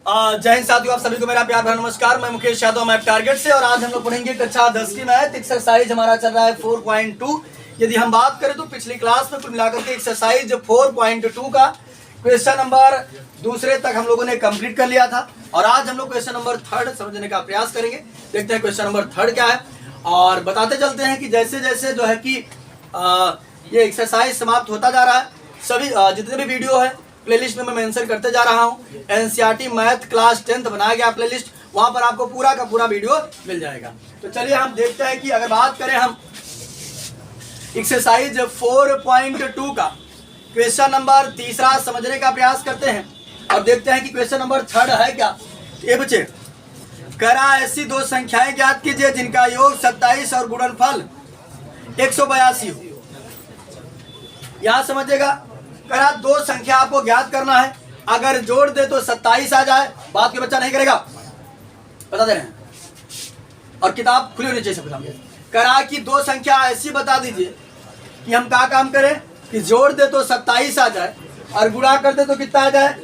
जय हिंद साथियों, आप सभी को मेरा प्यार भरा नमस्कार। मैं मुकेश यादव, मैथ टारगेट से, और आज हम लोग पढ़ेंगे कक्षा 10 की मैथ एक्सरसाइज। हमारा चल रहा है 4.2। यदि हम बात करें तो पिछली क्लास में कुल मिलाकर के एक्सरसाइज 4.2 का क्वेश्चन नंबर दूसरे तक हम लोगों ने कंप्लीट कर लिया था, और आज हम लोग क्वेश्चन नंबर 3 समझने का प्रयास करेंगे। देखते हैं क्वेश्चन नंबर 3 क्या है, और बताते चलते हैं कि जैसे जैसे जो है कि ये एक्सरसाइज समाप्त होता जा रहा है, सभी जितने भी वीडियो है प्लेलिस्ट में मैं मेंशन करते जा रहा हूँ। एनसीईआरटी मैथ क्लास 10th बनाया गया प्लेलिस्ट, वहां पर आपको पूरा का पूरा वीडियो मिल जाएगा। तो चलिए हम देखते हैं कि अगर बात करें हम एक्सरसाइज 4.2 का क्वेश्चन नंबर तीसरा समझने का प्रयास करते हैं, और देखते हैं कि क्वेश्चन नंबर 3 है क्या। ये बच्चे, करा ऐसी दो संख्याएं ज्ञात कीजिए जिनका योग 27 और गुणनफल 182 हो। यहां समझिएगा, करा दो संख्या आपको ज्ञात करना है, अगर जोड़ दे तो 27 आ जाए, बात के बच्चा नहीं करेगा, बता दे रहे हैं, और किताब खुली होनी चाहिए सबके सामने। करा कि दो संख्या ऐसी बता दीजिए कि हम क्या काम करें कि जोड़ दे तो 27 आ जाए और गुणा कर दे तो कितना आ जाए।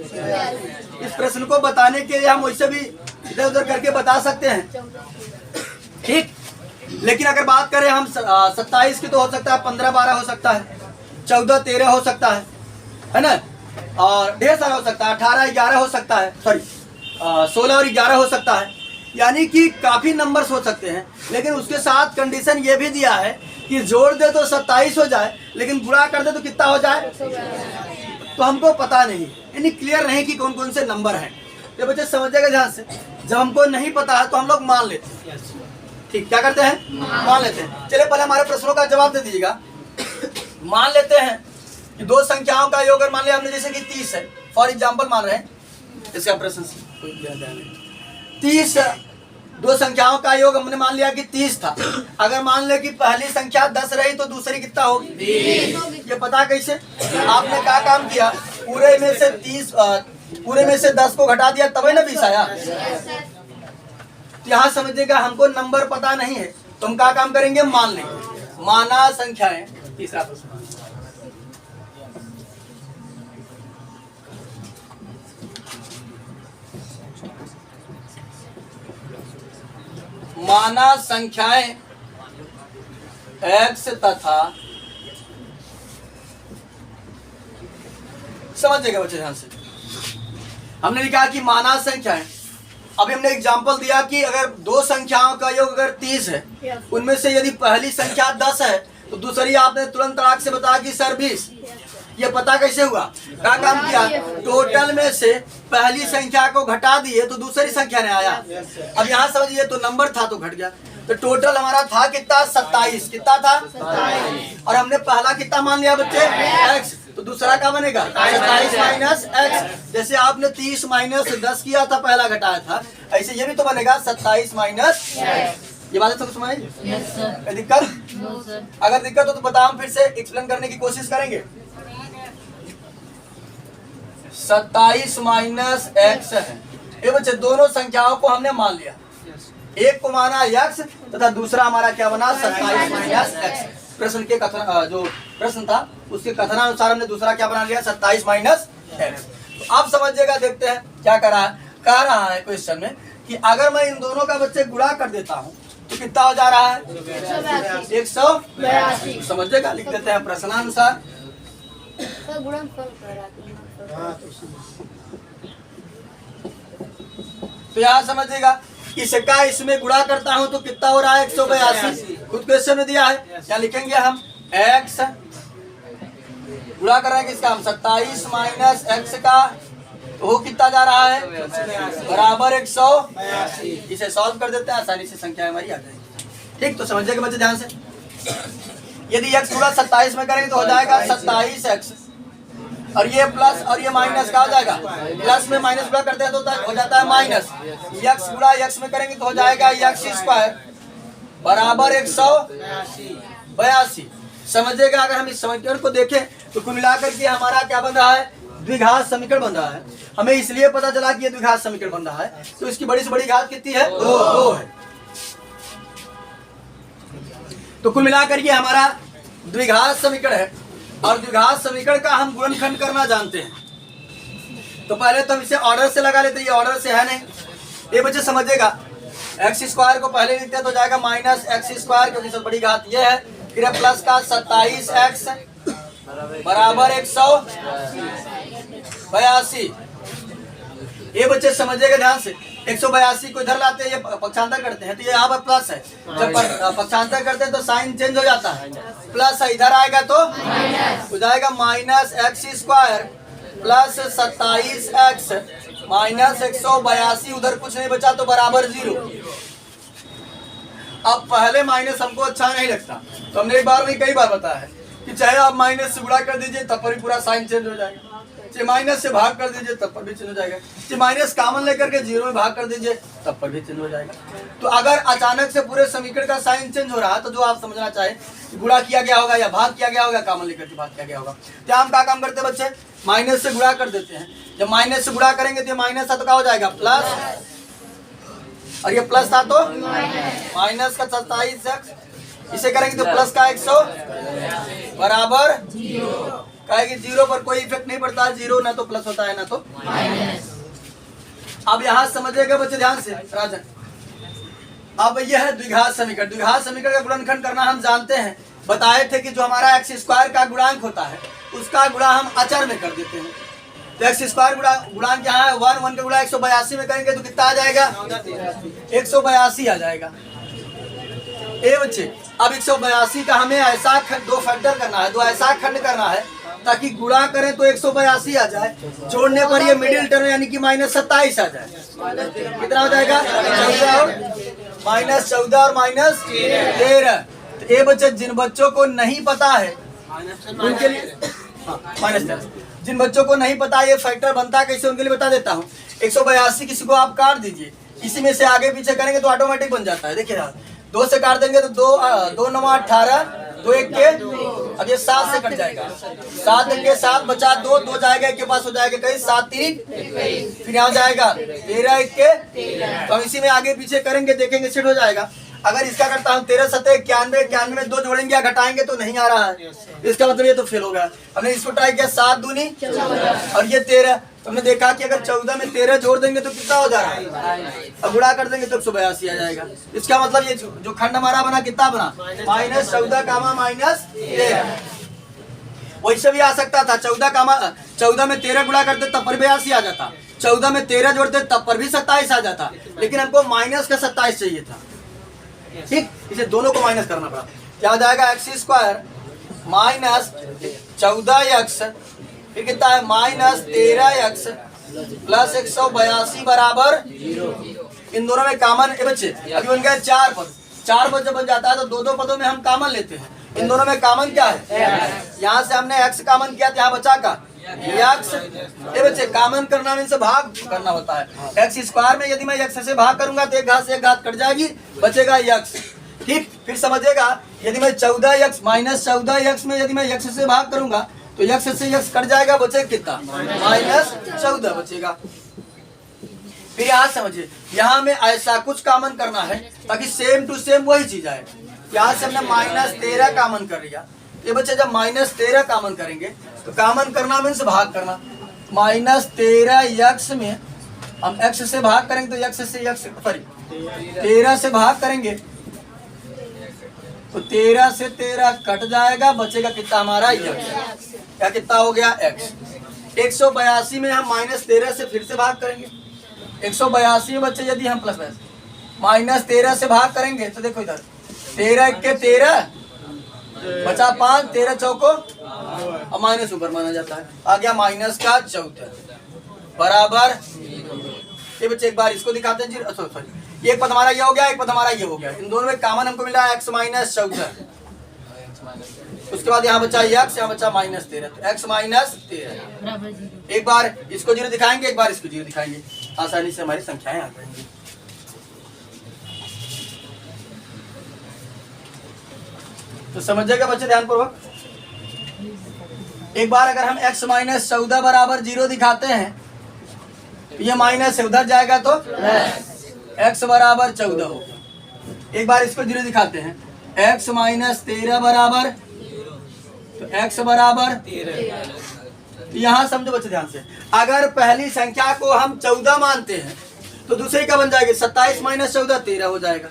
इस प्रश्न को बताने के लिए हम वैसे भी इधर उधर करके बता सकते हैं, ठीक। लेकिन अगर बात करें हम 27 की, तो हो सकता है 15-12 हो सकता है, 14-13 हो सकता है ना, और ढेर सारा हो सकता है, 18-11 हो सकता है, सॉरी 16 और 11 हो सकता है, यानी कि काफी नंबर्स हो सकते हैं। लेकिन उसके साथ कंडीशन ये भी दिया है कि जोड़ दे तो 27 हो जाए, लेकिन गुणा कर दे तो कितना हो जाए। तो हमको पता नहीं, यानी क्लियर नहीं कि कौन कौन से नंबर हैं। तो बच्चे समझिएगा ध्यान से, जब हमको नहीं पता है तो हम लोग मान लेते हैं, ठीक। क्या करते हैं, मान लेते हैं। चलिए पहले हमारे प्रश्नों का जवाब दे दीजिएगा। मान लेते हैं कि दो संख्याओं का योग, अगर मान लिया हमने जैसे कि 30 है, फॉर एग्जांपल मान रहे हैं, इसका प्रश्न 30 दो संख्याओं का योग हमने मान लिया कि 30 था। अगर मान ले कि पहली संख्या 10 रही तो दूसरी कितना होगी, 20। ये पता कैसे, आपने क्या काम किया, पूरे में से 10 को घटा दिया, तभी ना 20 आया। यहाँ समझिएगा, हमको नंबर पता नहीं है तो हम क्या काम करेंगे, मान लेंगे। माना संख्याएं, तीसरा प्रश्न, माना संख्याएं x तथा, समझिएगा बच्चे ध्यान से, हमने लिखा कि माना संख्याएं। अभी हमने एग्जांपल दिया कि अगर दो संख्याओं का योग अगर 30 है, उनमें से यदि पहली संख्या 10 है तो दूसरी आपने तुरंत तड़ाक से बताया कि सर 20। ये पता कैसे हुआ, क्या काम किया, टोटल में से पहली संख्या को घटा दिए तो दूसरी संख्या ने आया। अब यहाँ समझिए, तो नंबर था तो घट गया, तो टोटल हमारा था कितना, 27। कितना था, 27। और हमने पहला कितना मान लिया बच्चे, x, तो दूसरा क्या बनेगा, 27 माइनस x। जैसे आपने 30 माइनस 10 किया था, पहला घटाया था, ऐसे ये भी तो बनेगा 27 माइनस। ये बात सबको समझ आई? दिक्कत? अगर दिक्कत हो तो बताओ, हम फिर से एक्सप्लेन करने की कोशिश करेंगे। 27 माइनस x है, ये बच्चे दोनों संख्याओं को हमने मान लिया, एक को माना x तथा दूसरा हमारा क्या बना, 27 माइनस x। प्रश्न के कथन, जो प्रश्न था उसके कथनानुसार हमने दूसरा क्या बना लिया, 27 माइनस x। तो आप समझिएगा, देखते हैं क्या कह रहा है क्वेश्चन में कि अगर मैं इन दोनों का बच्चे गुणा कर देता हूँ तो कितना हो जा रहा है, 182। समझिएगा, लिख देते हैं प्रश्नानुसार। तो यहाँ समझिएगा, इसका इसमें गुणा करता हूं तो कितना हो रहा है, 182। खुद क्वेश्चन में दिया है, क्या लिखेंगे हम, x गुणा कर रहे हैं किसका, हम 27 माइनस x का, तो वो कितना जा रहा है, बराबर 182। इसे सॉल्व कर देते हैं, आसानी से संख्या हमारी आ जाएगी, ठीक। तो समझिएगा बच्चे ध्यान से, यदि x गुणा 27 में करेंगे तो हो जाएगा 27x, और ये प्लस और ये माइनस का हो जाएगा, प्लस में माइनस गुणा करते हैं तो हो जाता है माइनस। x गुणा x में करेंगे तो हो जाएगा x स्क्वायर बराबर 182। समझिएगा, अगर हम इस समीकरण को देखें तो कुल मिलाकर के हमारा क्या बन रहा है, द्विघात समीकरण बन रहा है। हमें इसलिए पता चला कि ये द्विघात समीकरण बन रहा है, तो इसकी बड़ी से बड़ी घात कितनी है, 2 है। तो कुल मिलाकर ये हमारा द्विघात समीकरण है, और द्विघात समीकरण का हम गुणनखंड करना जानते हैं। तो पहले तो हम इसे ऑर्डर से लगा लेते, ये ऑर्डर से है नहीं। ये बच्चे समझेगा, एक्स स्क्वायर को पहले लिखते हैं तो जाएगा माइनस एक्स स्क्वायर, क्योंकि सबसे बड़ी घात ये है। फिर प्लस का 27x बराबर 182। ये बच्चे समझिएगा ध्यान से, 182 को इधर लाते हैं, ये पक्षांतर करते हैं तो ये यहाँ पर प्लस है। जब पक्षांतर करते हैं तो साइन चेंज हो जाता है, प्लस है, इधर आएगा तो हो जाएगा minus x square plus 27x minus 182, उधर कुछ नहीं बचा तो बराबर 0। अब पहले माइनस हमको अच्छा नहीं लगता, तो हमने एक बार नहीं कई बार बताया है कि चाहे आप माइनस से गुणा कर दीजिए तब पर भी पूरा साइन चेंज हो जाएगा, चाहे माइनस से भाग कर दीजिए तब पर भी चेंज हो जाएगा, चाहे माइनस कॉमन लेकर के 0 में भाग कर दीजिए तब पर भी चेंज हो जाएगा। तो अगर अचानक से पूरे समीकरण का साइन चेंज हो रहा है तो जो आप समझना चाहे गुणा किया गया होगा या भाग किया गया होगा, कॉमन लेकर के भाग किया गया होगा। तो हम क्या काम करते हैं बच्चे, माइनस से गुणा कर देते हैं। जब माइनस से गुणा करेंगे तो माइनस था तो क्या हो जाएगा प्लस, और ये प्लस था तो माइनस का 27x, इसे करेंगे तो प्लस का 100 बराबर कहेगी 0 पर कोई इफेक्ट नहीं पड़ता, 0 ना तो प्लस होता है ना तो माइनस। अब यहाँ समझिएगा बच्चे ध्यान से राजन, अब यह है द्विघात समीकरण। द्विघात समीकरण का गुणनखंड करना हम जानते हैं, बताए थे कि जो हमारा एक्स स्क्वायर का गुणांक होता है उसका गुणा हम अचर में कर देते हैं। तो एक्स स्क्वायर गुणांक यहाँ है 1, 1 का गुणा 182 में करेंगे तो कितना आ जाएगा 182 आ जाएगा। ए बच्चे, अब 182 का हमें ऐसा दो फैक्टर करना है, दो ऐसा खंड करना है ताकि गुणा करें तो 182 आ जाए, जोड़ने पर ये मिडिल टर्म यानी कि माइनस 27 आ जाए। कितना हो जाएगा 14 और माइनस 14 और माइनस 13। तो ये बच्चे जिन बच्चों को नहीं पता है उनके लिए माइनस 13, जिन बच्चों को नहीं पता ये फैक्टर बनता कैसे उनके लिए बता देता हूँ। 182 किसी को आप काट दीजिए, इसी में से आगे पीछे करेंगे तो ऑटोमेटिक बन जाता है। देखिए यार, 2 से काट देंगे तो 2 9 18, 2 1 के, अब ये 7 से कट जाएगा, 7 1 के 7 बचा 2, 2 जाएगा एक के पास हो जाएगा कहीं 7 3, फिर यहाँ जाएगा 13 1 के, तो हम इसी में आगे पीछे करेंगे देखेंगे सेट हो जाएगा। अगर इसका करता हूँ 13 7 91, 91 में 2 जोड़ेंगे या घटाएंगे तो नहीं आ रहा है, इसका मतलब ये तो फेल हो गया। हमने इसको ट्राई किया 7 दूनी और ये 13, तो हमने देखा कि अगर 14 में 13 जोड़ देंगे तो कितना हो जा रहा है, अब गुणा कर देंगे तो 182 आ जाएगा। इसका मतलब ये जो खंड हमारा बना कितना बना माइनस 14 कामा माइनस 13। वैसे भी आ सकता था 14 में 13 गुणा करते तब पर भी 82 आ जाता, 14 में 13 जोड़ते तब पर भी 27 आ जाता, लेकिन हमको माइनस का 27 चाहिए था। ठीक, इसे दोनों को माइनस करना पड़ा, क्या हो जाएगा एक्स स्क्वायर माइनस 14x, फिर कितना है माइनस 13x प्लस 182 बराबर 0। इन दोनों में कॉमन बच्चे अभी बन गए 4 पद, 4 पद जब बन जाता है तो 2 पदों में हम कॉमन लेते हैं। इन दोनों में कॉमन क्या है, यहाँ से हमने x कॉमन किया, यहाँ बचा का x। ये बच्चे कॉमन करना में से भाग करना होता है। एक्स स्क्वायर में यदि मैं x से भाग करूंगा तो एक घात से एक घात कट जाएगी, बचेगा x। ठीक, फिर समझिएगा यदि मैं 14x माइनस 14x में यदि मैं x से भाग करूंगा तो x से x कट जाएगा, बचेगा कितना माइनस 14 बचेगा। फिर यहाँ समझिए, यहाँ में ऐसा कुछ कॉमन करना है ताकि सेम टू सेम वही चीज आए। यहाँ से हमने माइनस 13 कॉमन कर लिया, ये बच्चे जब माइनस 13 कॉमन करेंगे तो कॉमन करना मीन्स भाग करना, माइनस 13x में हम x से भाग करेंगे तो x से x सॉरी 13 से भाग करेंगे तो 13 से 13 कट जाएगा, बचेगा कितना हमारा x, क्या कितना हो गया x। 182 में हम माइनस 13 से फिर से भाग करेंगे, 182 में बच्चे यदि हम प्लस माइनस 13 से भाग करेंगे तो देखो इधर 13 1 के 13 बचा 5, 13 चौको और माइनस ऊपर माना जाता है, आ गया माइनस का 14 बराबर। ये बच्चे एक बार इसको दिखाते हैं, सॉरी एक पद हमारा ये हो गया, एक पद हमारा ये हो गया, इन दोनों में कॉमन हमको मिला x माइनस 14। उसके बाद यहाँ बचा x, यहाँ बचा माइनस 13, तो x माइनस 13। एक बार इसको 0 दिखाएंगे, एक बार इसको 0 दिखाएंगे, आसानी से हमारी संख्याएं आ जाएंगी। तो समझिएगा बच्चे ध्यानपूर्वक, एक बार अगर हम x माइनस 14 बराबर 0 दिखाते हैं तो ये माइनस से उधर जाएगा तो x बराबर 14 होगा। एक बार इसको 0 दिखाते हैं, x माइनस 13 बराबर, तो x बराबर 13, यहाँ समझो बच्चे ध्यान से, अगर पहली संख्या को हम 14 मानते हैं तो दूसरी क्या बन जाएगी? 27 माइनस 14 13 हो जाएगा।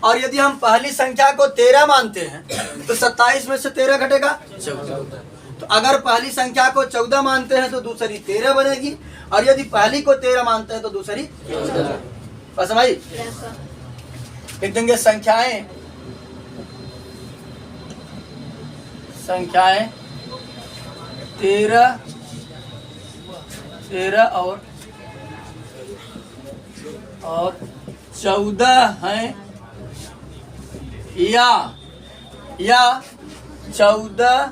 और यदि हम पहली संख्या को 13 मानते हैं तो 27 में से 13 घटेगा 14। तो अगर पहली संख्या को 14 मानते हैं तो दूसरी 13 बनेगी, और यदि पहली को 13 मानते हैं तो दूसरी 14। बस भाई लिख देंगे संख्याएं 13 और 14 हैं, या 14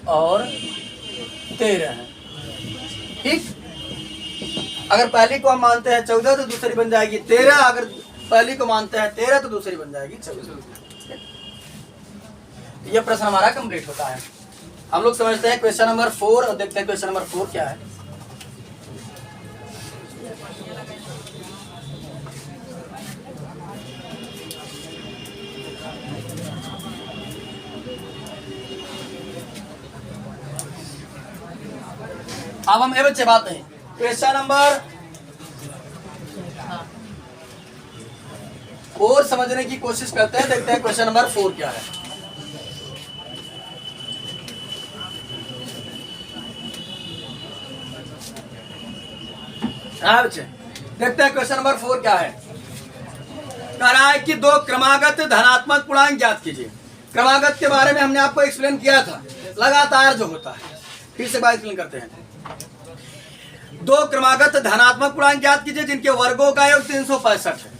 और 13 है। ठीक, अगर पहली को हम मानते हैं 14 तो दूसरी बन जाएगी 13, अगर पहली को मानते हैं 13 तो दूसरी बन जाएगी 14। यह प्रश्न हमारा कंप्लीट होता है। हम लोग समझते हैं क्वेश्चन नंबर 4 और देखते हैं क्वेश्चन नंबर 4 क्या है। अब हम ये बच्चे बात नहीं, क्वेश्चन नंबर 4 समझने की कोशिश करते हैं, देखते हैं क्वेश्चन नंबर 4 क्या है। हाँ बच्चे देखते हैं क्वेश्चन नंबर 4 क्या है। कह रहा है कि 2 क्रमागत धनात्मक पूर्णांक ज्ञात कीजिए। क्रमागत के बारे में हमने आपको एक्सप्लेन किया था, लगातार जो होता है। फिर से बात एक्सप्लेन करते हैं। 2 क्रमागत धनात्मक पूर्णांक ज्ञात कीजिए जिनके वर्गों का योग 365 है।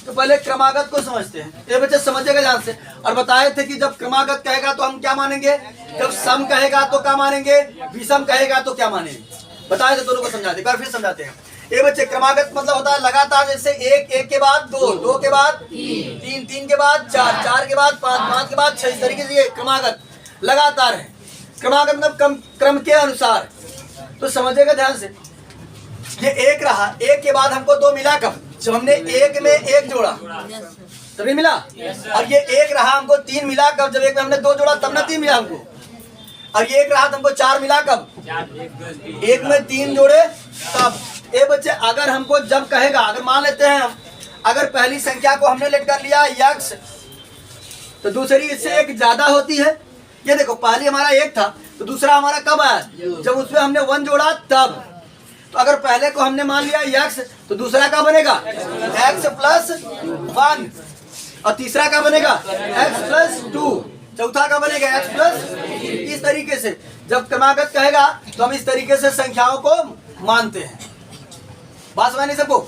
तो पहले क्रमागत को समझते हैं, ये बच्चे समझेगा ध्यान से। और बताए थे कि जब क्रमागत कहेगा तो हम क्या मानेंगे, जब सम कहेगा तो क्या मानेंगे, विषम कहेगा तो क्या मानेंगे, बताए थे। दोनों को समझाते, एक बार फिर समझाते हैं। ये बच्चे क्रमागत मतलब होता है लगातार, जैसे 1 1 के बाद 2 2 के बाद 3 3 के बाद 4 4 के बाद 5 5 के बाद 6, इस तरीके से ये क्रमागत लगातार है। क्रमागत मतलब क्रम के अनुसार। तो समझेगा ध्यान से, ये 1 रहा, 1 के बाद हमको 2 मिला कब, जब हमने 1 में 1 जोड़ा तभी मिला। और ये 1 रहा, हमको 3 मिला कब, जब 1 में हमने 2 जोड़ा तब ना 3 मिला हमको। और ये 1 रहा तो हमको 4 मिला कब, 1 में 3 जोड़े तब। ये बच्चे अगर हमको जब कहेगा, अगर मान लेते हैं हम, अगर पहली संख्या को हमने लेट कर लिया x तो दूसरी इससे 1 ज्यादा होती है। ये देखो पहली हमारा 1 था तो दूसरा हमारा कब आया, जब उसमें हमने 1 जोड़ा तब। तो अगर पहले को हमने मान लिया x तो दूसरा क्या बनेगा x प्लस 1, और तीसरा क्या बनेगा x प्लस 2, चौथा का बनेगा x प्लस। इस तरीके से जब क्रमागत कहेगा तो हम इस तरीके से संख्याओं को मानते हैं। बात समझ नहीं सबको।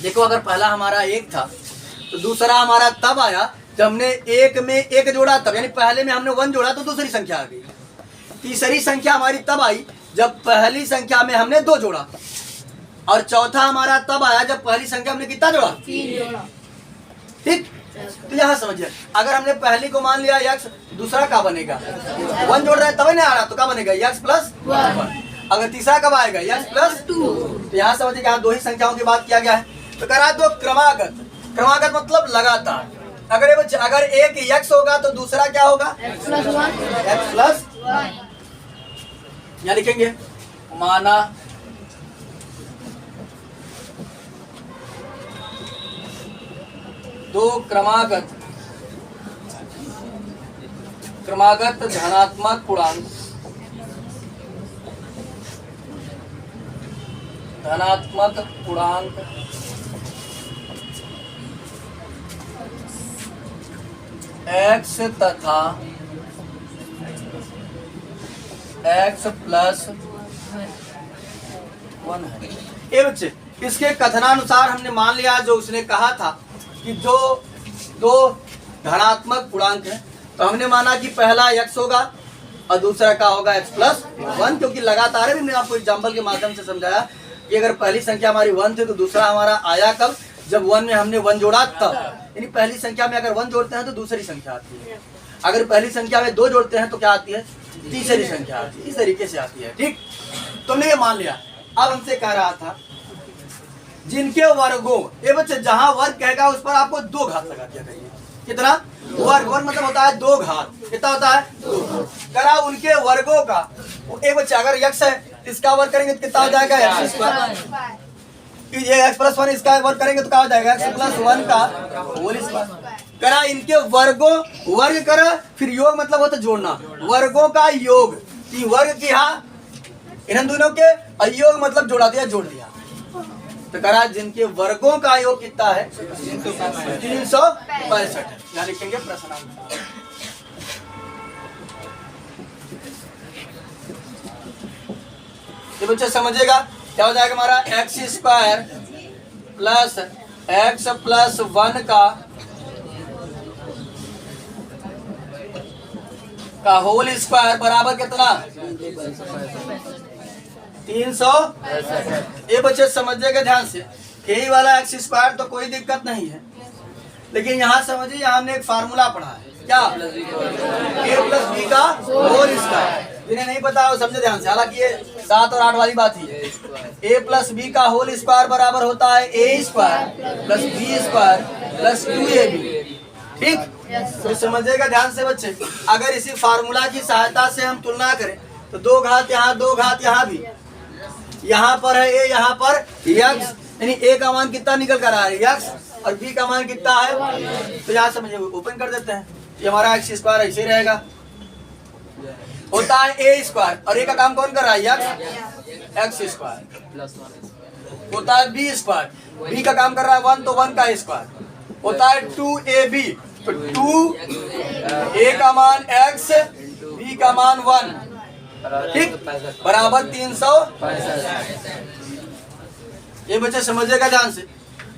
देखो अगर पहला हमारा 1 था तो दूसरा हमारा तब आया जब हमने 1 में 1 जोड़ा तब, यानी पहले में हमने 1 जोड़ा तो दूसरी संख्या आ गई। तीसरी संख्या हमारी तब आई जब पहली संख्या में हमने 2 जोड़ा, और चौथा हमारा तब आया जब पहली संख्या हमने कितना जोड़ा 3 जोड़ा। ठीक, तो यहाँ समझिए, अगर हमने पहली को मान लिया x, दूसरा क्या बनेगा 1 जोड़ रहे हैं तभी नहीं आ रहा तो क्या बनेगा x प्लस 1। अगर तीसरा कब आएगा x प्लस 2। तो यहाँ समझिए यहाँ 2 ही संख्याओं की बात किया गया है। तो कह रहा है 2 क्रमागत, क्रमागत मतलब लगातार। अगर ये बच्चे अगर एक x होगा तो दूसरा क्या होगा x प्लस 1। x plus 1। यहाँ लिखेंगे माना दो क्रमागत धनात्मक पूर्णांक x तथा x प्लस 1 है। ये बच्चे इसके कथनानुसार हमने मान लिया जो उसने कहा था कि जो 2 धनात्मक पूर्णांक है तो हमने माना कि पहला x होगा और दूसरा का होगा x प्लस 1, क्योंकि लगातार है। मैंने आपको एग्जाम्पल के माध्यम से समझाया कि अगर पहली संख्या हमारी 1 थी तो दूसरा हमारा आया कब, जब 1 में हमने 1 जोड़ा तब। यानी पहली संख्या में अगर 1 जोड़ते हैं तो दूसरी संख्या आती है, अगर पहली संख्या में 2 जोड़ते हैं तो क्या आती है तीसरी संख्या आती है। इस तरीके से आती है। ठीक, तुमने ये मान लिया। अब हमसे कह रहा था जिनके वर्गों, ये बच्चे जहां वर्ग कहेगा उस पर आपको 2 घात लगा दिया करिए। कितना वर्ग, वर्ग मतलब होता है 2 घात। कितना होता है? 2। करा उनके वर्गों का। एक बच्चा अगर x है इसका वर्ग करेंगे तो कितना हो जाएगा? x square. ये x प्लस 1 इसका वर्ग करेंगे तो क्या हो जाएगा? x प्लस 1 का होल स्क्वायर। करा इनके वर्गों, वर्ग करा फिर योग मतलब होता है जोड़ना, वर्गों का योग। वर्ग किया इन दोनों के, और योग मतलब जोड़ा दिया, जोड़ दिया। तो करा जिनके वर्गों का योग कितना है? 365। यहाँ लिखेंगे प्रश्नांक। ये बच्चे समझिएगा क्या हो जाएगा हमारा? X square plus x plus 1 का होल स्क्वायर बराबर कितना? 300। ये बच्चे समझिएगा ध्यान से, यही वाला एक्स स्क्वायर तो कोई दिक्कत नहीं है, लेकिन यहाँ समझिए यहाँ हमने एक फार्मूला पढ़ा है, क्या? a प्लस बी का होल स्क्वायर। जिन्हें नहीं पता हो समझे ध्यान से, हालांकि ये 7 और 8 वाली बात ही है। a प्लस बी का होल स्क्वायर बराबर होता है a square plus b square plus 2ab। ठीक, तो समझिएगा ध्यान से बच्चे, अगर इसी फार्मूला की सहायता से हम तुलना करें तो 2 घात यहाँ, 2 घात यहाँ भी, यहाँ पर है a, यहाँ पर x, यानी a का मान कितना निकल कर रहा है? x, और b का मान कितना है? तो यहाँ समझिए ओपन कर देते हैं, ये हमारा एक्स स्क्वायर ऐसे रहेगा, होता है a स्क्वायर, और a का काम कौन कर रहा है? X square. होता है b स्क्वायर, b का काम कर रहा है 1, तो 1 का स्क्वायर। होता है 2ab, तो 2 a का मान x, b का मान 1, ठीक, बराबर 365। ये बच्चे समझिएगा ध्यान से।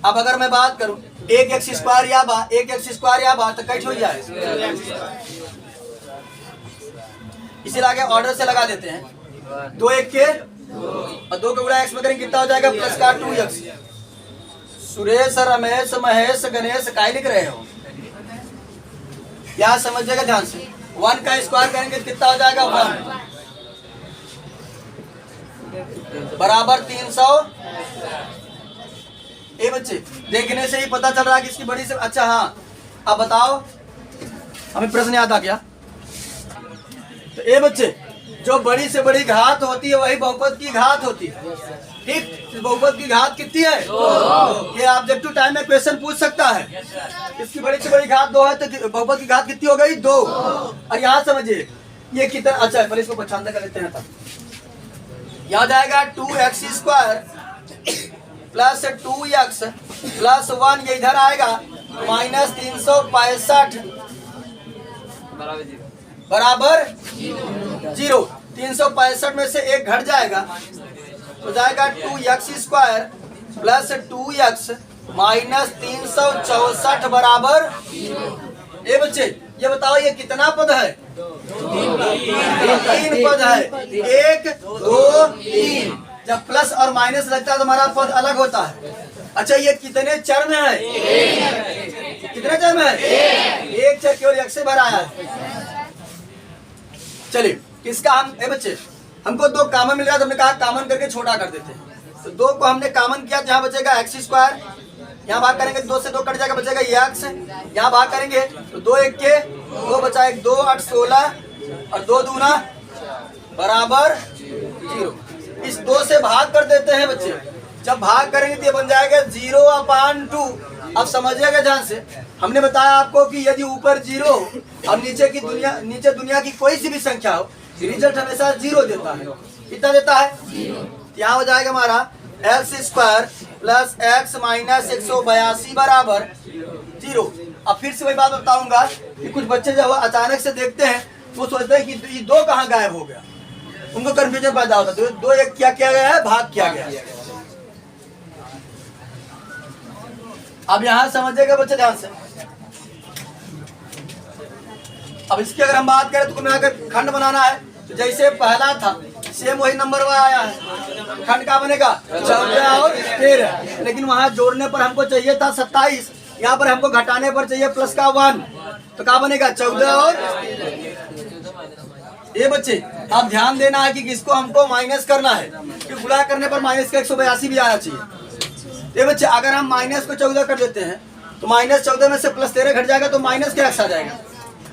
अब अगर मैं बात करूं एक एक्स स्क्वायर या बा, एक एक्स स्क्वायर या बा, तो कैसे हो जाए? इसीलिए आगे ऑर्डर से लगा देते हैं, 2 1 के और 2 का गुणा एक्स में करेंगे कितना हो जाएगा? प्लस का 2x। सुरेश, रमेश, महेश, गणेश काय लिख रहे हो? यहाँ समझिएगा ध्यान से, 1 का स्क्वायर करेंगे तो कितना हो जाएगा? 1 बराबर 300। ये बच्चे देखने से ही पता चल रहा है कि इसकी बड़ी से, अच्छा हाँ अब बताओ, हमें प्रश्न याद आ गया। तो ये बच्चे जो बड़ी से बड़ी घात होती है वही बहुपद की घात होती है, ठीक। बहुपद की घात कितनी है? 2। ये ऑब्जेक्टिव टाइम में क्वेश्चन पूछ सकता है। इसकी बड़ी से बड़ी घात 2 है तो बहुपद की घात कितनी हो गई? 2। और यहाँ समझिए ये कितना, अच्छा पहले इसको पहचान कर लेते हैं। तब याद आएगा 2x square plus 2x plus 1, ये इधर आएगा माइनस 365 बराबर 0। 365 में से 1 घट जाएगा तो जाएगा 2x square plus 2x minus 364 बराबर। ये बच्चे ये बताओ ये कितना पद है? 3 पद है, 1 2 3। जब प्लस और माइनस लगता है तो हमारा पद अलग होता है। अच्छा ये कितने चर में है? कितने चर में है? 1 चर केवल x से भरा है। चलिए इसका हम, ए बच्चे हमको 2 कॉमन मिल रहा है तो हमने कहा कॉमन करके छोटा कर देते हैं। तो 2 को हमने कॉमन किया तो यहाँ बचेगा एक्स स्क्वायर, यहाँ भाग करेंगे 2 से 2 कट जाएगा, बचेगा x। यहाँ भाग करेंगे तो 2 1 के 2 बचा, 1 2 8 16 और 2 दूना बराबर 0। इस 2 से भाग कर देते हैं बच्चे, जब भाग करेंगे तो ये बन जाएगा 0/2। अब समझिएगा ध्यान से, हमने बताया आपको कि यदि ऊपर 0 और नीचे दुनिया की कोई सी भी संख्या हो, रिजल्ट हमेशा 0 देता है। कितना देता है? 0। यहाँ हो जाएगा हमारा x square plus x minus 182 बराबर 0। अब फिर से वही बात बताऊंगा कि कुछ बच्चे जब अचानक से देखते हैं तो वो सोचते हैं कि ये 2 कहाँ गायब हो गया, उनको कंफ्यूजन पैदा होता है। तो 2 1 क्या किया गया है? भाग किया गया है। अब यहाँ समझिएगा बच्चे ध्यान से। अब इसकी अगर हम बात करें तो तुम्हें अगर खंड बनाना है तो जैसे पहला था सेम वही नंबर आया है। खंड का बनेगा 14 और 13, लेकिन वहां जोड़ने पर हमको चाहिए था 27, यहाँ पर हमको घटाने पर चाहिए प्लस का 1, तो क्या बनेगा 14 और। ये बच्चे आप ध्यान देना है कि किसको हमको माइनस करना है, कि गुणा करने पर माइनस का 182 भी आना चाहिए। ये बच्चे अगर हम माइनस को 14 कर देते हैं तो -14 में से +13 घट जाएगा तो माइनस क्या एक्स आ जाएगा,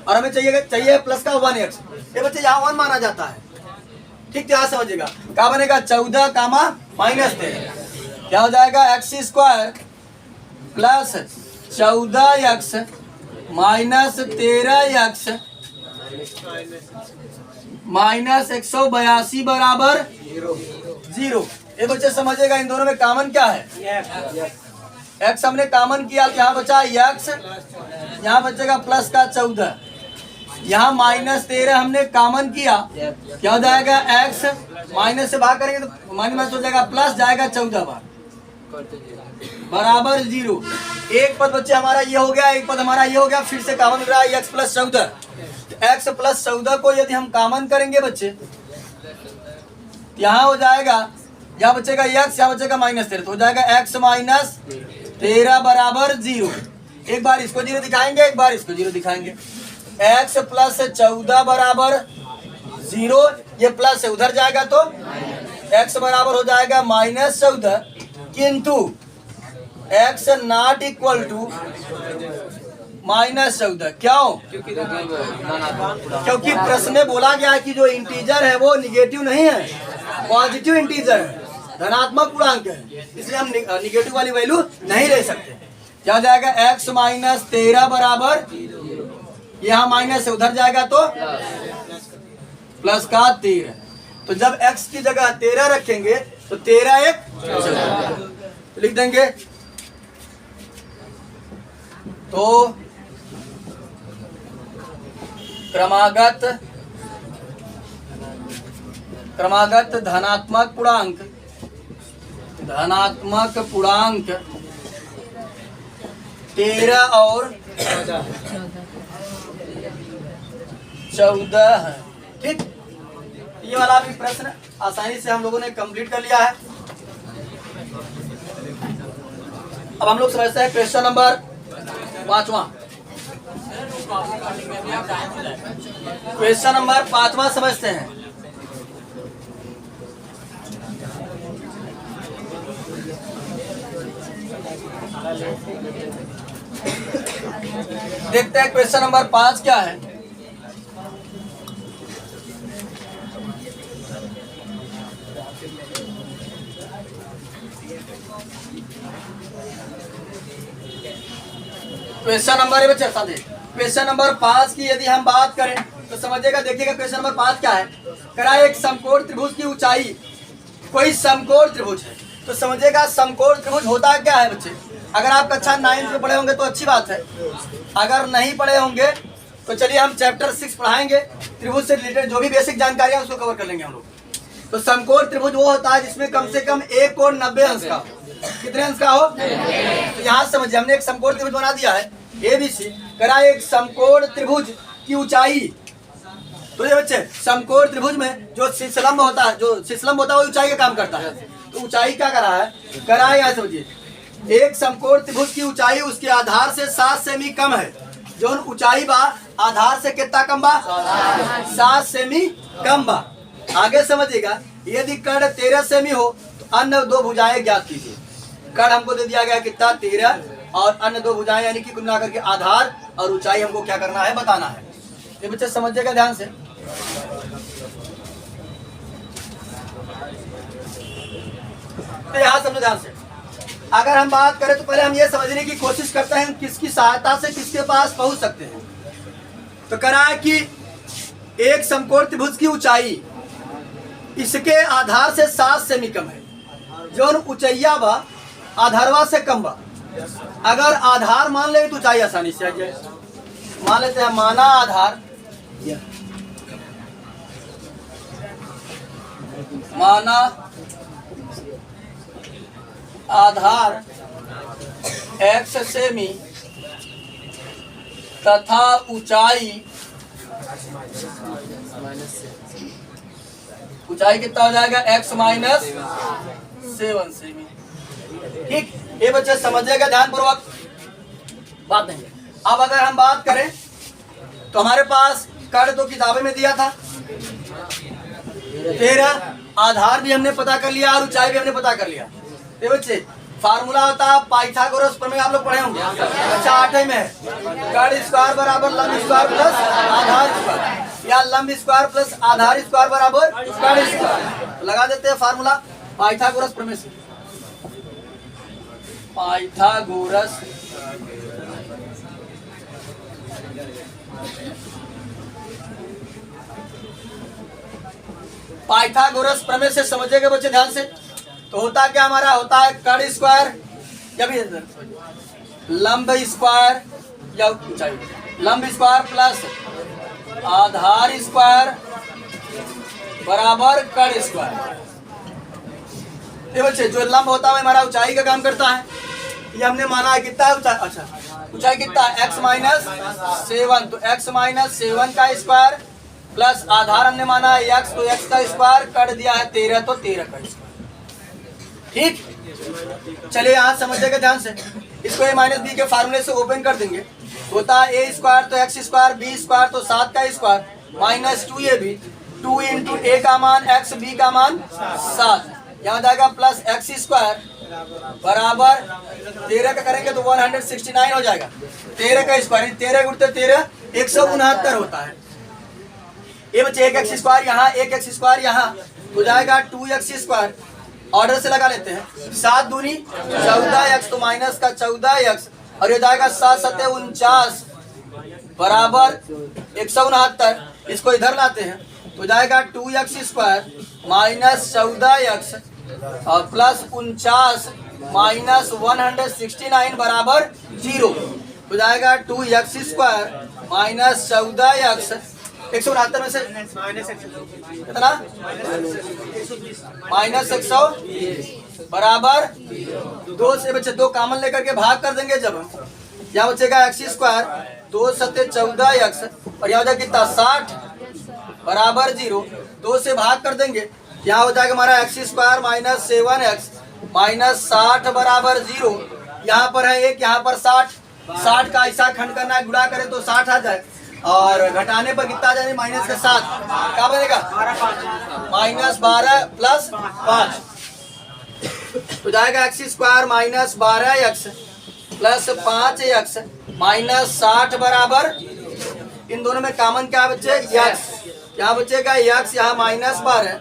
और हमें चाहिए प्लस का 1x। ये बच्चे यहाँ 1 माना जाता है, ठीक, तो यहाँ समझिएगा क्या बनेगा 14 कामा -13 क्या हो जाएगा x² plus 14x minus 13x minus 182 बराबर 0। ये बच्चे समझिएगा इन दोनों में कॉमन क्या है, x हमने कॉमन किया, यहाँ बचा x, यहाँ बचेगा प्लस का 14, यहाँ -13 हमने कॉमन किया, क्या हो जाएगा x, माइनस से भाग करेंगे तो माइनस हो जाएगा, प्लस जाएगा 14 बार बराबर 0। एक पद बच्चे हमारा ये हो गया, एक पद हमारा ये हो गया, फिर से कॉमन रहा x प्लस 14। x प्लस 14 को यदि हम कॉमन करेंगे बच्चे, यहाँ हो जाएगा, यहाँ बचेगा x, यहाँ बचेगा -13, तो हो जाएगा x माइनस 13 बराबर 0। एक बार इसको 0 दिखाएंगे, एक बार इसको 0 दिखाएंगे। x प्लस 14 बराबर 0, ये प्लस है उधर जाएगा तो x बराबर हो जाएगा -14, किंतु x नॉट इक्वल टू -14। क्यों? क्योंकि प्रश्न में बोला गया है कि जो इंटीजर है वो निगेटिव नहीं है, पॉजिटिव इंटीजर है, धनात्मक पूर्णांक है, इसलिए हम निगेटिव वाली वैल्यू नहीं ले सकते। क्या जाएगा x -13 बराबर, यहाँ माइनस है उधर जाएगा तो प्लस का 13। तो जब x की जगह 13 रखेंगे तो 13 एक तो लिख देंगे, तो क्रमागत धनात्मक पूर्णांक 13 और 14 है, ठीक। ये वाला भी प्रश्न आसानी से हम लोगों ने कंप्लीट कर लिया है। अब हम लोग समझते हैं क्वेश्चन नंबर 5वां। क्वेश्चन नंबर 5वां समझते हैं। देखते हैं क्वेश्चन नंबर 5 क्या है। क्वेश्चन नंबर बच्चे साथी क्वेश्चन नंबर 5 की यदि हम बात करें तो समझिएगा, देखिएगा क्वेश्चन नंबर 5 क्या है। करा एक समकोण त्रिभुज की ऊंचाई, कोई समकोण त्रिभुज है, तो समझिएगा समकोण त्रिभुज होता क्या है बच्चे। अगर आप कक्षा 9 में पढ़े होंगे तो अच्छी बात है, अगर नहीं पढ़े होंगे तो चलिए हम चैप्टर 6 पढ़ाएंगे, त्रिभुज से रिलेटेड जो भी बेसिक जानकारी है उसको कवर कर लेंगे हम लोग। तो समकोण त्रिभुज वो होता है जिसमें कम से कम एक कोण 90 अंश का, कितने अंश का हो। तो यहाँ समझिए हमने एक समकोण त्रिभुज बना दिया है ABC। करा एक समकोण त्रिभुज की ऊंचाई, तो ये बच्चे समकोण त्रिभुज में जो शीर्षलंब होता है, वो ऊंचाई का काम करता है। तो ऊंचाई क्या करा है, यहाँ समझिए एक समकोण त्रिभुज की ऊंचाई उसके आधार से 7 सेमी कम है। जो ऊंचाई बा आधार से कितना कम बा, 7 सेमी कम बा। आगे समझिएगा यदि कर्ण 13 सेमी हो तो अन्य दो भुजाएं ज्ञात कीजिए। कर्ण हमको दे दिया गया कितना 13, और अन्य दो भुजाएं यानी कि कुल मिलाकर के आधार और ऊंचाई हमको क्या करना है, बताना है। ये बच्चे समझिएगा ध्यान से। तो यहाँ समझो ध्यान से, अगर हम बात करें तो पहले हम ये समझने की कोशिश करते हैं किसकी सहायता से किसके पास पहुंच सकते हैं। तो करा है कि एक समकोण त्रिभुज की ऊंचाई इसके आधार से 7 सेमी कम है। जो ऊंचाइया बा आधारवा से कम बा। अगर आधार मान ले तो ऊंचाई आसानी से आ जाए। मान लेते हैं माना आधार, माना आधार x सेमी तथा ऊंचाई कितना हो जाएगा x माइनस 7 सेमी। ठीक, ये बच्चे समझिएगा ध्यान पूर्वक बात नहीं। अब अगर हम बात करें तो हमारे पास कर्ण तो किताबें में दिया था 13, आधार भी हमने पता कर लिया और ऊंचाई भी हमने पता कर लिया। ये बच्चे फार्मूला होता है पाइथागोरस प्रमेय, आप लोग पढ़े होंगे, अच्छा 8 में है। कर्ण स्क्वायर बराबर लंब स्क्वायर प्लस आधार स्क्वायर, या लंब स्क्वायर प्लस आधार स्क्वायर बराबर कर्ण स्क्वायर। लगा देते हैं फार्मूला पाइथागोरस प्रमेय से। पाइथागोरस पाइथागोरस प्रमेय से समझिएगा बच्चे ध्यान से। तो होता क्या हमारा, होता है कर्ण स्क्वायर या भी लंब स्क्वायर या ऊंचाई, लंब स्क्वायर प्लस आधार स्क्वायर बराबर कर्ण स्क्वायर। ये बच्चे जो लंब होता है हमारा ऊंचाई का काम करता है। ये हमने माना है कितना है ऊंचाई, अच्छा ऊंचाई कितना है x माइनस 7, तो x माइनस 7 का स्क्वायर प्लस आधार हमने माना है x, तो x का स्क्वायर कर दिया है 13, तो 13 का स्क्वायर। ठीक, चलिए यहाँ समझिएगा ध्यान से। इसको a माइनस बी के फार्मूले से ओपन कर देंगे। होता है a स्क्वायर तो x स्क्वायर, b स्क्वायर तो 7 का square minus 2ab, 2 into a का मान x, b का मान 7, यहाँ जाएगा प्लस x स्क्वायर बराबर 13 का करेंगे तो 169 हो जाएगा। 13 का स्क्वायर 13 गुणित 13 169 होता है। ये बच्चे एक एक्स स्क्वायर यहाँ, एक एक्स स्क्वायर यहाँ, हो जाएगा 2x स्क्वायर। ऑर्डर से लगा लेते हैं, 7 दूनी 14x, तो माइनस का 14x, और ये जाएगा 7 सत्ते 49 बराबर 169। इसको इधर लाते हैं तो जाएगा 2x स्क्वायर माइनस 14x और प्लस 49 माइनस 169 बराबर 0, हो जाएगा 2x स्क्वायर माइनस 14x 169 में से कितना माइनस 120 बराबर 2 से बच्चे 2 कॉमन लेकर के भाग कर देंगे। जब यहाँ बचेगा x स्क्वायर 2 सत्ते 14x और यहाँ हो जाएगा कितना 60 बराबर 0, 2 से भाग कर देंगे। यहाँ हो जाएगा हमारा x square minus 7x minus 60 बराबर 0। यहाँ पर है 1, यहाँ पर 60 का ऐसा खंड करना है, गुणा करें तो 60 आ जाए और घटाने पर कितना आ जाए माइनस के 7, क्या बनेगा माइनस 12 प्लस 5, तो जाएगा x square minus 12x plus 5x minus 60 बराबर, इन दोनों में कॉमन क्या बच्चे x, यहाँ बचेगा x, यहाँ माइनस 12,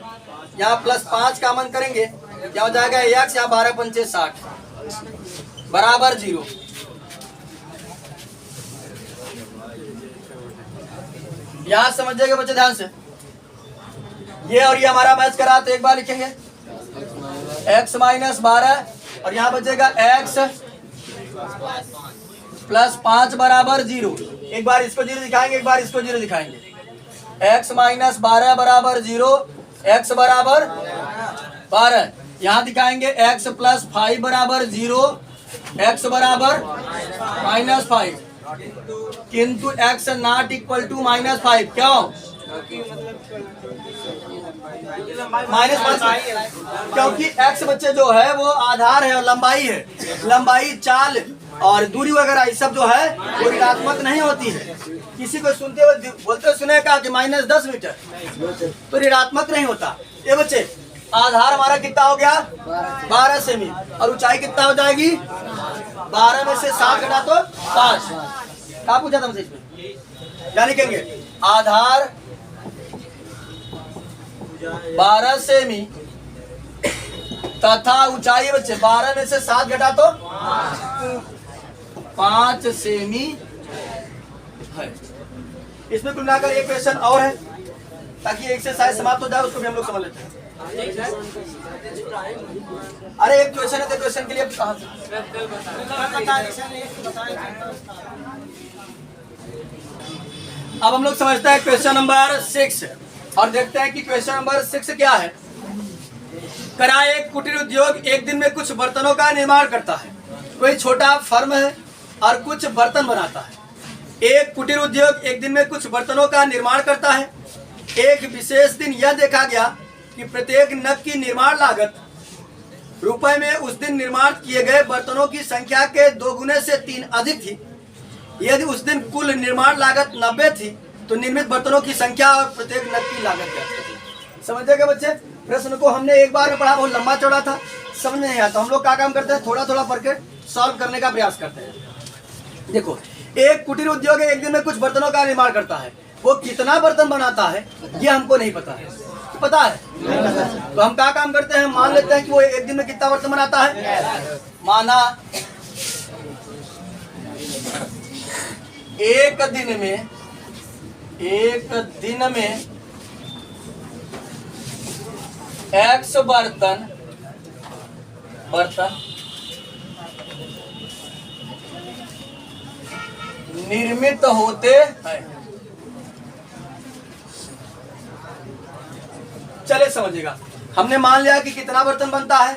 यहाँ प्लस 5 कॉमन करेंगे, यहाँ हो जाएगा x, यहाँ 12 पंचे 60 बराबर 0। यहाँ समझिएगा बच्चे ध्यान से। ये और ये हमारा मैच करा, तो एक बार लिखेंगे x माइनस 12 और यहाँ बचेगा x प्लस 5 बराबर 0। एक बार इसको 0 दिखाएंगे, एक बार इसको 0 दिखाएंगे। x माइनस 12 बराबर 0, x बराबर 12, यहाँ दिखाएंगे x प्लस 5 बराबर 0, x बराबर माइनस 5, किंतु x not equal to minus 5, क्यों माइनस 5? क्योंकि x बच्चे जो है वो आधार है और लंबाई है, लंबाई चाल और दूरी वगैरह ये सब जो है वो ऋणात्मक नहीं होती है। किसी को सुनते हुए बोलते सुने का कि माइनस 10 मीटर, तो ऋणात्मक नहीं होता। ये बच्चे आधार हमारा कितना हो गया 12 सेमी और ऊंचाई कितना हो जाएगी 12 में से 7 घटा तो 5। क्या पूछा था मुझसे इसमें, क्या लिखेंगे आधार 12 सेमी तथा ऊंचाई बच्चे 12 में से 7 घटा तो 5 सेमी है। इसमें कुल मिलाकर एक क्वेश्चन और है, ताकि एक से शायद समाप्त हो जाए, उसको भी हम लोग समझ लेते हैं। अरे एक क्वेश्चन है तो क्वेश्चन के लिए कहाँ से अब हम लोग समझते हैं क्वेश्चन नंबर 6 और देखते हैं कि क्वेश्चन नंबर 6 क्या है। करा एक कुटीर उद्योग एक दिन में कुछ बर्तनों का निर्माण करता है। कोई छोटा फर्म है और कुछ बर्तन बनाता है। एक कुटीर उद्योग एक दिन में कुछ बर्तनों का निर्माण करता है। एक विशेष दिन यह देखा गया कि प्रत्येक नग की निर्माण लागत रुपए में उस दिन निर्माण किए गए बर्तनों की संख्या के 2 गुने से 3 अधिक थी। यदि उस दिन कुल निर्माण लागत 90 थी तो निर्मित बर्तनों की संख्या और प्रत्येक नग की लागत क्या थी। समझिएगा बच्चे, प्रश्न को हमने एक बार में पढ़ा, बहुत लंबा चौड़ा था, समझ में नहीं आता। हम लोग क्या काम करते हैं, थोड़ा थोड़ा पढ़ के सॉल्व करने का प्रयास करते हैं। देखो, एक कुटीर उद्योग एक दिन में कुछ बर्तनों का निर्माण करता है। वो कितना बर्तन बनाता है ये हमको नहीं पता है। पता है? तो हम क्या काम करते हैं, मान लेते हैं कि वो एक दिन में कितना बर्तन बनाता है। माना एक दिन में 100 बर्तन निर्मित होते हैं। चले समझिएगा, हमने मान लिया कि कितना बर्तन बनता है,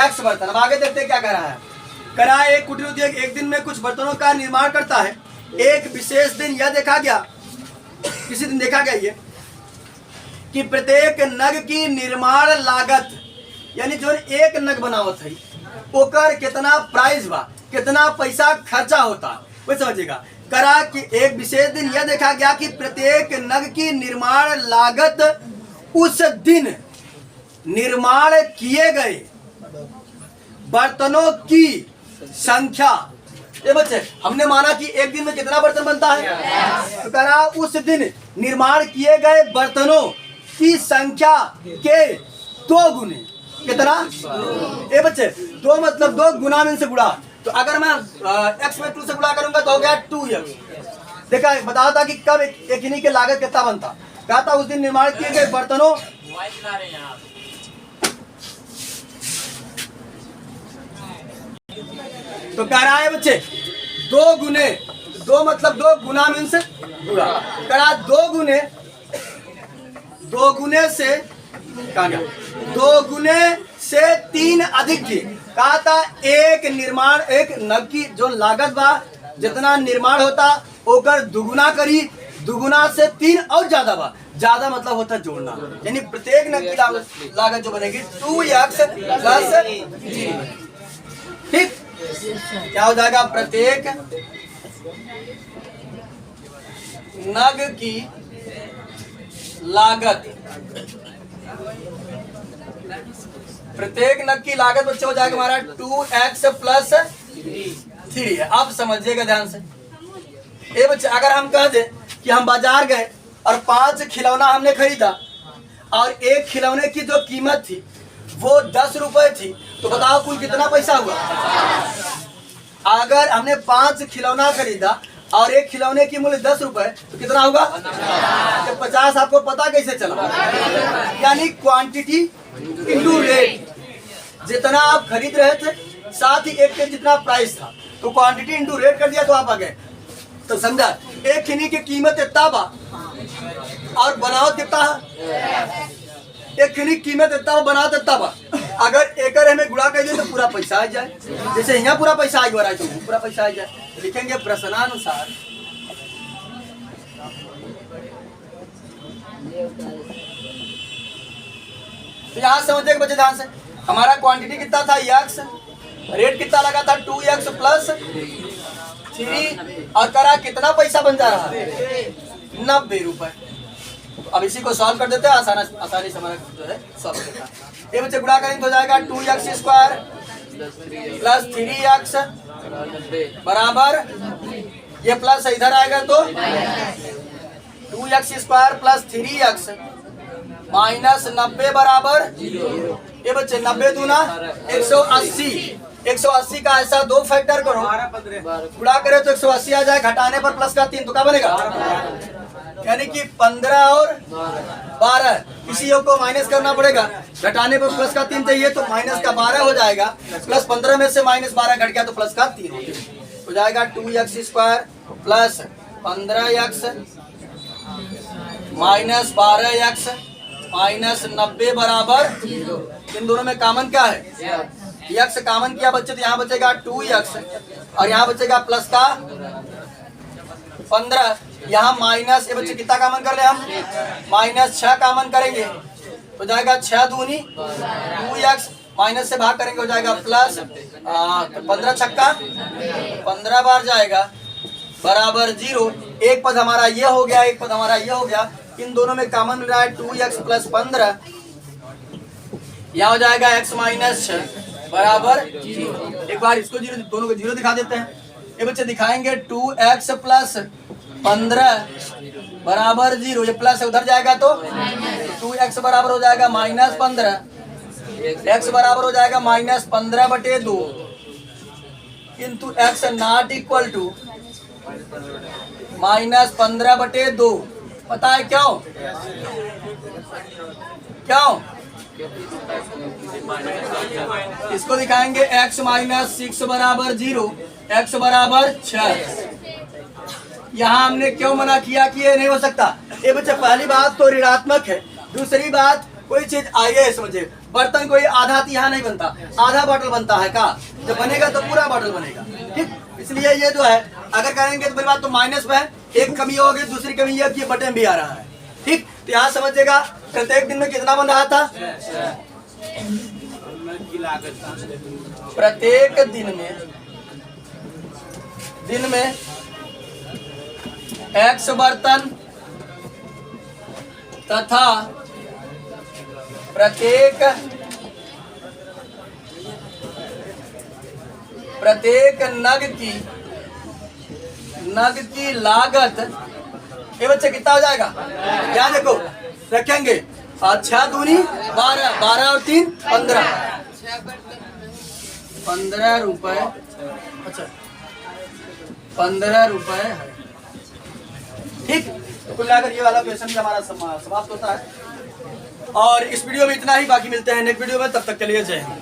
एक्स बर्तन। अब आगे देखते हैं क्या कह रहा है। करा एक कुटीर उद्योग एक दिन में कुछ बर्तनों का निर्माण करता है। एक विशेष दिन यह देखा गया, किसी दिन देखा गया ये कि प्रत्येक नग की निर्माण लागत, यानी जो एक नग बनावत है ओकर कितना प्राइस बा, कितना पैसा खर्चा होता, वो समझिएगा। करा कि एक विशेष दिन यह देखा गया कि प्रत्येक नग की निर्माण लागत उस दिन निर्माण किए गए बर्तनों की संख्या। ये बच्चे, हमने माना कि एक दिन में कितना बर्तन बनता है, तो करा उस दिन निर्माण किए गए बर्तनों की संख्या के 2 गुने। कितना? ये बच्चे, 2 मतलब 2 गुना में से गुणा। तो अगर मैं x में 2 से गुणा करूंगा तो हो गया 2x। देखा, बताया था कि कब एक इन्हीं के लागत कितना बनता। कहा था उस दिन निर्माण किए गए बर्तनों, तो कह रहा है बच्चे 2 गुने, 2 मतलब 2 गुना में से गुणा। करा 2 गुने से कहा गया 2 गुने से 3 अधिक की। कहा था एक नग की जो लागत बा, जितना निर्माण होता ओकर दुगुना करी, दुगुना से 3 और ज्यादा बा। ज्यादा मतलब होता जोड़ना, यानी प्रत्येक नग की लागत जो बनेगी 2x प्लस 3। ठीक, क्या हो जाएगा, प्रत्येक नग की लागत, प्रत्येक नग की लागत बच्चे हो जाएगा हमारा 2x प्लस 3 है। अब समझिएगा ध्यान से। ये बच्चे, अगर हम कह दे कि हम बाजार गए और 5 खिलौना हमने खरीदा और एक खिलौने की जो कीमत थी वो 10 रुपए थी, तो बताओ कुल कितना पैसा हुआ। अगर हमने 5 खिलौना खरीदा और एक खिलौने की मूल्य 10 रुपए, तो कितना होगा, तो 50। आपको पता कैसे चला, यानी क्वांटिटी इंटू रेट। जितना आप खरीद रहे थे साथ ही एक के जितना प्राइस था, तो क्वांटिटी इंटू रेट कर दिया तो आप आ गए। तो समझा, एक खिनी की कीमत इतना बा और बनावट कितना है, एक खिनी कीमत इतना बनावट इतना बा। अगर एकड़ हमें गुणा कर दिए तो पूरा पैसा आ जाए। जैसे यहाँ पूरा पैसा आ गया, पूरा पैसा आ जाए। लिखेंगे प्रश्नानुसार तो यहाँ समझते बच्चे ध्यान से, हमारा क्वांटिटी कितना था x, रेट कितना लगा था 2x प्लस 3, और करा कितना पैसा बन जा रहा है 90 रुपए। अब इसी को सॉल्व कर देते हैं, आसानी से हमारा जो है सॉल्व करता है। ये बच्चे गुणा करेंगे तो हो जाएगा 2x स्क्वायर प्लस 3x बराबर, ये प्लस इधर आएगा तो 2x square plus 3x minus 90 बराबर 0। ये बच्चे 90 दूना 180, 180 का ऐसा 2 फैक्टर करो, गुणा करे तो 180 आ जाए, घटाने पर प्लस का 3 तो क्या बनेगा, यानी कि 15 और 12। किसी योग को माइनस करना पड़ेगा, घटाने पर प्लस का 3 चाहिए तो माइनस का 12 हो जाएगा, प्लस 15 में से माइनस 12 घट गया तो प्लस का 3 हो जाएगा। 2x square plus 15x minus 12x minus 90 बराबर, इन दोनों में कॉमन क्या है, x कॉमन किया बच्चे तो यहाँ बचेगा 2x और यहाँ बचेगा प्लस का 15, यहाँ माइनस, ये बच्चे कितना कॉमन कर ले हम, माइनस 6 कॉमन करेंगे हो जाएगा 6 दूनी 2x, माइनस से भाग करेंगे हो जाएगा प्लस 15 छक्का 15 बार जाएगा बराबर 0। एक पद हमारा ये हो गया, एक पद हमारा ये हो गया, इन दोनों में कॉमन मिल रहा है 2x प्लस 15 यहाँ हो जाएगा x माइनस 6 बराबर 0। एक बार इसको जीरो, दोनों को जीरो दिखा देते हैं। ये बच्चे दिखाएंगे 2x प्लस 15 बराबर 0। ये प्लस उधर जाएगा तो 2x बराबर हो जाएगा माइनस 15, x बराबर हो जाएगा माइनस 15/2, किंतु x not equal to minus 15/2। पता है क्यों? क्यों? इसको दिखाएंगे x माइनस 6 बराबर 0, x बराबर 6। यहाँ हमने क्यों मना किया कि ये नहीं हो सकता? ये बच्चे पहली बात तो ऋणात्मक है, दूसरी बात कोई चीज आइए समझे, बर्तन कोई आधा यहाँ नहीं बनता, आधा बॉटल बनता है का, जब बनेगा तो पूरा बॉटल बनेगा। ठीक, इसलिए ये जो है अगर करेंगे तो पहली बात तो माइनस में एक कमी होगी, दूसरी कमी ये कि बटन भी आ रहा है। ठीक, तो यहाँ समझिएगा प्रत्येक दिन में कितना बन रहा था? प्रत्येक दिन में x बर्तन तथा प्रत्येक नग की लागत, ये बच्चे कितना हो जाएगा? क्या देखो रखेंगे 6 दूनी 12, 12 और 3 15 रुपए। अच्छा 15 रुपए है। ठीक, तो कुल मिलाकर ये वाला क्वेश्चन भी हमारा समाप्त होता है। और इस वीडियो में इतना ही, बाकी मिलते हैं नेक्स्ट वीडियो में, तब तक के लिए जय हिंद।